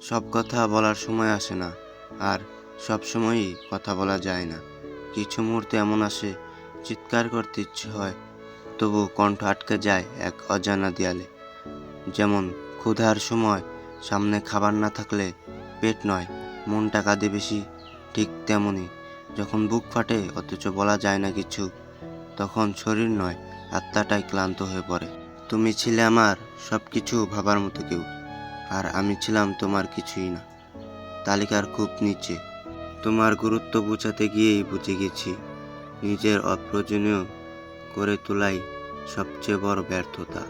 সব কথা বলার সময় আসে না, আর সব সময়ই কথা বলা যায় না। কিছু মুহূর্তে এমন আসে, চিৎকার করতে ইচ্ছে হয়, তবু কণ্ঠ আটকে যায় এক অজানা দেয়ালে। যেমন ক্ষুধার সময় সামনে খাবার না থাকলে পেট নয়, মনটা কাঁদে বেশি। ঠিক তেমনই যখন বুক ফাটে অথচ বলা যায় না কিছু, তখন শরীর নয়, আত্মাটাই ক্লান্ত হয়ে পড়ে। তুমি ছিলে আমার সব কিছু ভাবার মতো কেউ, আর আমি ছিলাম তোমার কিছুই না, তালিকার খুব নিচে। তোমার গুরুত্ব বোঝাতে গিয়েই বুঝে গেছি, নিজের অপ্রয়োজনীয় করে তোলাই সবচেয়ে বড় ব্যর্থতা।